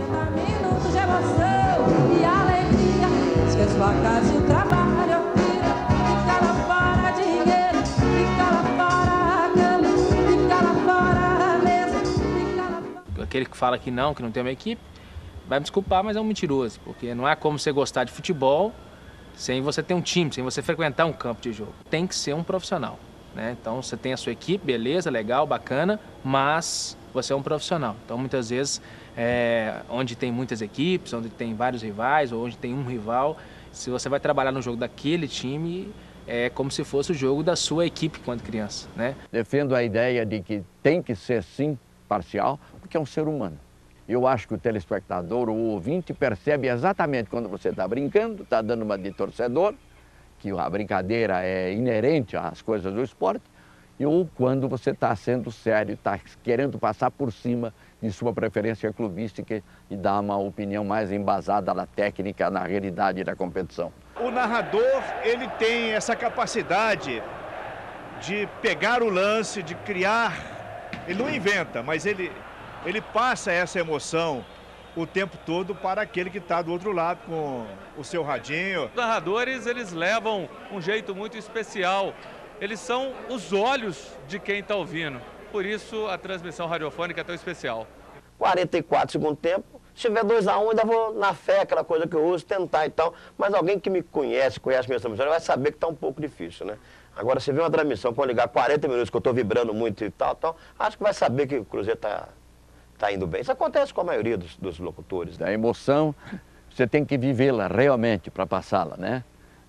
30 minutos de emoção e alegria. Esqueço a casa e o trabalho, eu tiro. Fica lá fora dinheiro, fica lá fora a cama, fica lá fora a mesa, fica lá fora... Aquele que fala que não tem uma equipe, vai me desculpar, mas é um mentiroso. Porque não é como você gostar de futebol sem você ter um time, sem você frequentar um campo de jogo. Tem que ser um profissional, né? Então você tem a sua equipe, beleza, legal, bacana, mas você é um profissional. Então muitas vezes, onde tem muitas equipes, onde tem vários rivais, ou onde tem um rival, se você vai trabalhar no jogo daquele time, é como se fosse o jogo da sua equipe quando criança, né? Defendo a ideia de que tem que ser, sim, parcial, porque é um ser humano. Eu acho que o telespectador, o ouvinte, percebe exatamente quando você está brincando, está dando uma de torcedor, que a brincadeira é inerente às coisas do esporte, ou quando você está sendo sério, está querendo passar por cima de sua preferência clubística e dar uma opinião mais embasada na técnica, na realidade da competição. O narrador, ele tem essa capacidade de pegar o lance, de criar, ele não inventa, mas ele passa essa emoção o tempo todo para aquele que está do outro lado com o seu radinho. Os narradores, eles levam um jeito muito especial. Eles são os olhos de quem está ouvindo. Por isso a transmissão radiofônica é tão especial. 44 segundo tempo, se tiver 2-1, ainda vou na fé, aquela coisa que eu uso, tentar e tal. Mas alguém que me conhece minha transmissão, vai saber que está um pouco difícil, né? Agora, se vê uma transmissão, pode ligar 40 minutos, que eu estou vibrando muito e tal, acho que vai saber que o Cruzeiro está indo bem. Isso acontece com a maioria dos locutores, né? A emoção, você tem que vivê-la realmente para passá-la, né?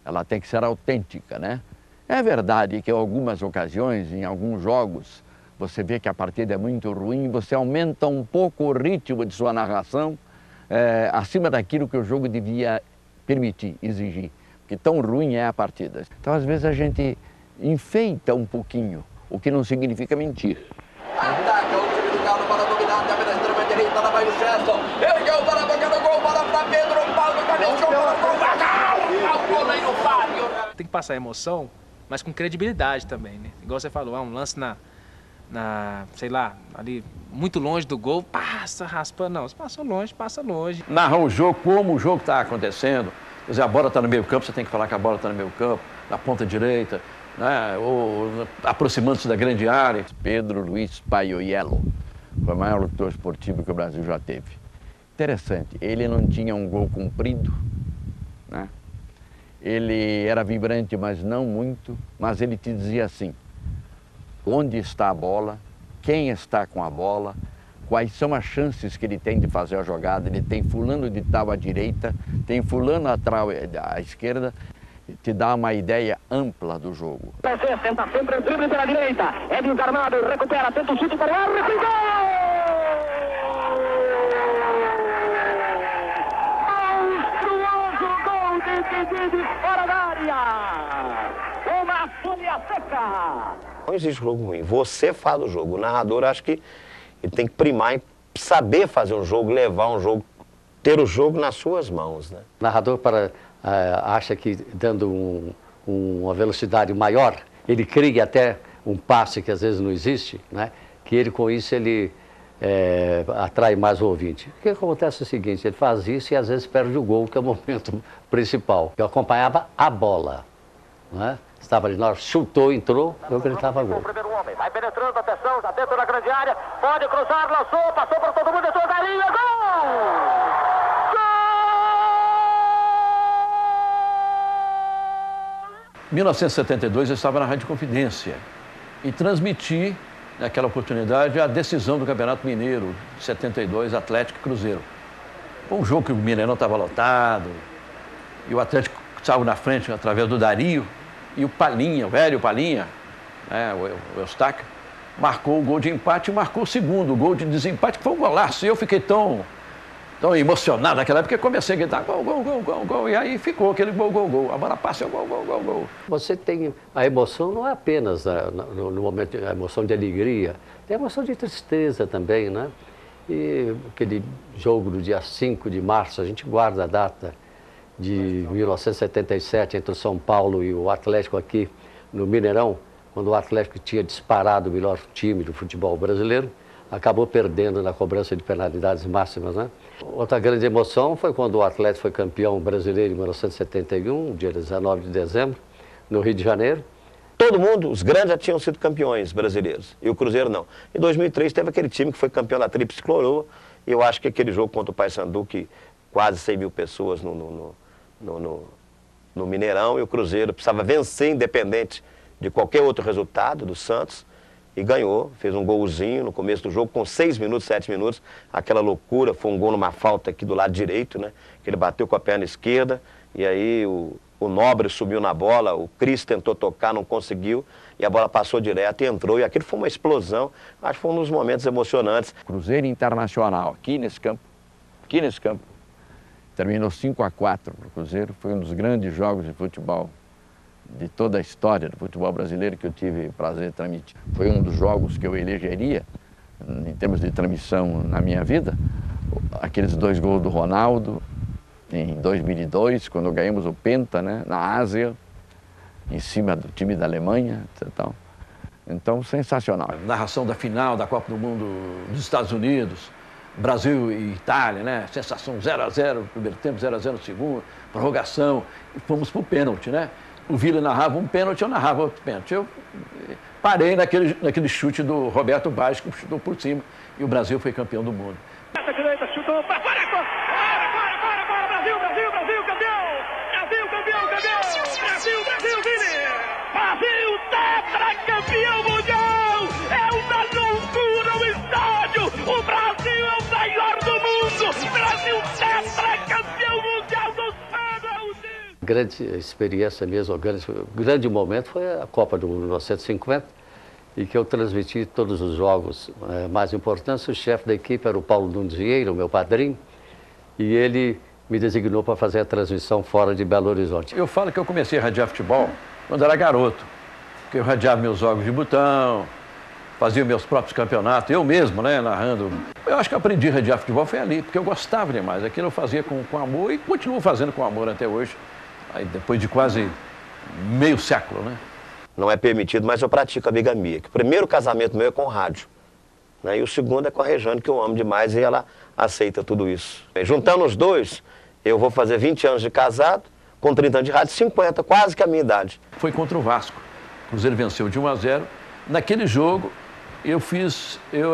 Ela tem que ser autêntica, né? É verdade que em algumas ocasiões, em alguns jogos, você vê que a partida é muito ruim, você aumenta um pouco o ritmo de sua narração, acima daquilo que o jogo devia permitir, exigir. Porque tão ruim é a partida. Então, às vezes, a gente enfeita um pouquinho, o que não significa mentir. Ataca o time do Galo para dominar, tá pela extrema direita, lá vai o Gerson, ergueu para a boca do gol, bola para Pedro, Paulo, cabeceou para o gol, o goleiro Fábio. Tem que passar emoção, mas com credibilidade também, né? Igual você falou, um lance sei lá, ali muito longe do gol, passa, raspa, não, se passou longe, passa longe. Narrar o jogo, como o jogo está acontecendo, quer dizer, a bola está no meio campo, você tem que falar que a bola está no meio campo, na ponta direita, né? Ou aproximando-se da grande área. Pedro Luiz Paioiello foi o maior locutor esportivo que o Brasil já teve. Interessante, ele não tinha um gol comprido, né? Ele era vibrante, mas não muito, mas ele te dizia assim: onde está a bola, quem está com a bola, quais são as chances que ele tem de fazer a jogada. Ele tem fulano de tal à direita, tem fulano à esquerda, te dá uma ideia ampla do jogo. PC tenta sempre o drible pela direita, Edinho Armado recupera, tenta o chute para o ar, e gol! Monstruoso gol de fora da área! Uma folha seca! Não existe jogo ruim, você faz o jogo. O narrador, acho que ele tem que primar em saber fazer um jogo, levar um jogo, ter o jogo nas suas mãos, né? O narrador acha que dando uma velocidade maior, ele cria até um passe que às vezes não existe, né? Que ele com isso ele atrai mais o ouvinte. O que acontece é o seguinte, ele faz isso e às vezes perde o gol, que é o momento principal. Eu acompanhava a bola, né? Estava ali, nós chutou, entrou, eu gritava gol. O primeiro homem vai penetrando, atenção, já dentro da grande área, pode cruzar, lançou, passou para todo mundo, entrou na linha, gol! Em 1972, eu estava na Rádio Confidência e transmiti, naquela oportunidade, a decisão do Campeonato Mineiro, de 72, Atlético e Cruzeiro. Foi um jogo que o Mineirão estava lotado e o Atlético saiu na frente através do Dario e o Palinha, o velho Palinha, o Eustáquio, marcou o gol de empate e marcou o segundo, o gol de desempate, que foi um golaço. E eu fiquei tão emocionado naquela época que comecei a gritar gol, gol, gol, gol, gol, e aí ficou aquele gol, gol, gol. A bola passa, gol, gol, gol, gol. Você tem a emoção, não é apenas no momento, a emoção de alegria, tem a emoção de tristeza também, né? E aquele jogo do dia 5 de março, a gente guarda a data de 1977 entre o São Paulo e o Atlético aqui no Mineirão, quando o Atlético tinha disparado o melhor time do futebol brasileiro. acabou perdendo na cobrança de penalidades máximas, né? Outra grande emoção foi quando o Atlético foi campeão brasileiro em 1971, dia 19 de dezembro, no Rio de Janeiro. Todo mundo, os grandes já tinham sido campeões brasileiros, e o Cruzeiro não. Em 2003 teve aquele time que foi campeão da Tríplice Coroa, e eu acho que aquele jogo contra o Paysandu, que quase 100 mil pessoas no Mineirão, e o Cruzeiro precisava vencer independente de qualquer outro resultado do Santos, e ganhou, fez um golzinho no começo do jogo, com 6 minutos, 7 minutos, aquela loucura, foi um gol numa falta aqui do lado direito, né, que ele bateu com a perna esquerda, e aí o Nobre subiu na bola, o Cris tentou tocar, não conseguiu, e a bola passou direto e entrou, e aquilo foi uma explosão, acho que foi um dos momentos emocionantes. Cruzeiro Internacional, aqui nesse campo, terminou 5-4 para o Cruzeiro, foi um dos grandes jogos de futebol de toda a história do futebol brasileiro que eu tive o prazer de transmitir. Foi um dos jogos que eu elegeria, em termos de transmissão na minha vida, aqueles 2 gols do Ronaldo, em 2002, quando ganhamos o Penta, né, na Ásia, em cima do time da Alemanha, tal. Então, sensacional. Narração da final da Copa do Mundo dos Estados Unidos, Brasil e Itália, né? Sensação 0-0 no primeiro tempo, 0-0 no segundo, prorrogação, e fomos para o pênalti, né? O Vila narrava um pênalti, eu narrava outro pênalti. Eu parei naquele chute do Roberto Baggio, que chutou por cima, e o Brasil foi campeão do mundo. Essa direita, chutou, para, Brasil, campeão! Brasil, Vini! Brasil, tetracampeão mundial! É uma loucura o estádio! O Brasil é o melhor do mundo! Brasil, tetracampeão mundial dos pênaltis! Grande experiência mesmo, grande momento foi a Copa do Mundo 1950, e que eu transmiti todos os jogos mais importantes. O chefe da equipe era o Paulo Nunes Vieira, o meu padrinho, e ele me designou para fazer a transmissão fora de Belo Horizonte. Eu falo que eu comecei a radiar futebol quando era garoto, porque eu radiava meus jogos de botão, fazia meus próprios campeonatos, eu mesmo, né, narrando. Eu acho que eu aprendi a radiar futebol foi ali, porque eu gostava demais. Aquilo eu fazia com amor e continuo fazendo com amor até hoje, aí depois de quase meio século, né? Não é permitido, mas eu pratico a bigamia, que o primeiro casamento meu é com rádio, né, e o segundo é com a Rejane, que eu amo demais, e ela aceita tudo isso. Juntando os dois, eu vou fazer 20 anos de casado, com 30 anos de rádio, 50, quase que a minha idade. Foi contra o Vasco. O Cruzeiro venceu de 1-0. Naquele jogo, eu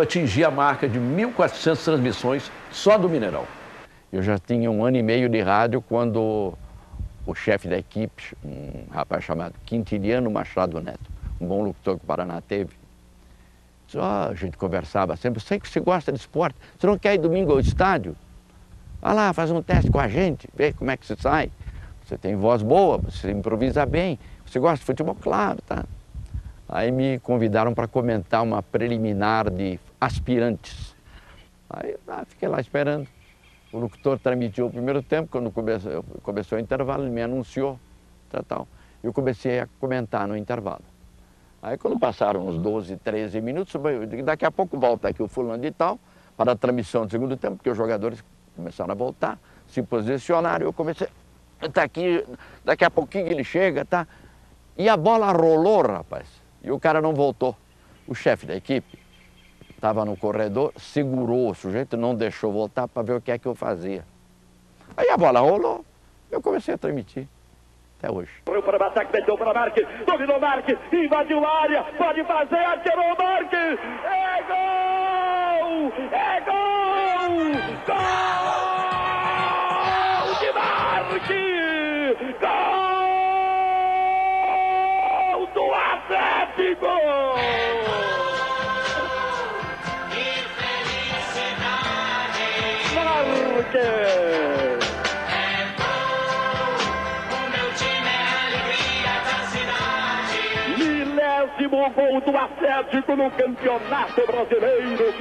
atingi a marca de 1.400 transmissões só do Mineirão. Eu já tinha 1 ano e meio de rádio quando o chefe da equipe, um rapaz chamado Quintiliano Machado Neto, um bom locutor que o Paraná teve, disse, a gente conversava sempre, sei que você gosta de esporte, você não quer ir domingo ao estádio? Vai lá, faz um teste com a gente, vê como é que você sai. Você tem voz boa, você improvisa bem, você gosta de futebol? Claro, tá. Aí me convidaram para comentar uma preliminar de aspirantes. Aí fiquei lá esperando. O locutor transmitiu o primeiro tempo, quando começou o intervalo, ele me anunciou, tal. Eu comecei a comentar no intervalo. Aí quando passaram uns 12, 13 minutos, eu digo, daqui a pouco volta aqui o fulano de tal, para a transmissão do segundo tempo, porque os jogadores começaram a voltar, se posicionaram, eu comecei, tá aqui, daqui a pouquinho ele chega, tá? E a bola rolou, rapaz, e o cara não voltou. O chefe da equipe estava no corredor, segurou o sujeito, não deixou voltar para ver o que é que eu fazia. Aí a bola rolou, eu comecei a transmitir, até hoje. Correu para o ataque, meteu para Marques, dominou Marques, invadiu a área, pode fazer, atirou Marques, é gol! É gol! Gol de Marques! Gol do Atlético! Marques! Milésimo gol do Atlético no Campeonato Brasileiro.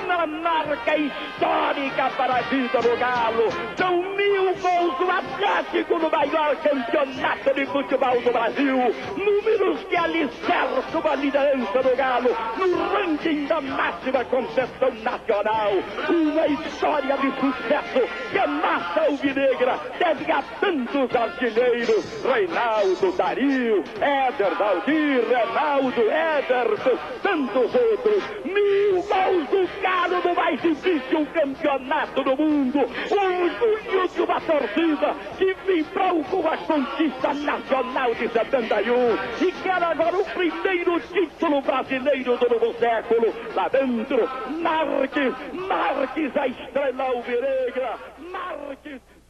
Uma marca histórica para a vida do Galo. São 1000 gols do Atlético no maior campeonato de futebol do Brasil. Números que alicerçam a liderança do Galo no ranking da máxima competição nacional. Uma história de sucesso que a massa alvinegra deve a tantos artilheiros. Reinaldo, Dario, Éder, Valdir, Reinaldo, Riso, Ederson, tantos outros. 1000 gols do Galo no mais difícil campeonato do mundo. O orgulho de uma torcida que vibrou com a conquista nacional de 71 e quer agora o primeiro título brasileiro do novo século. Lá dentro, Marques, a estrela alvinegra, Marques.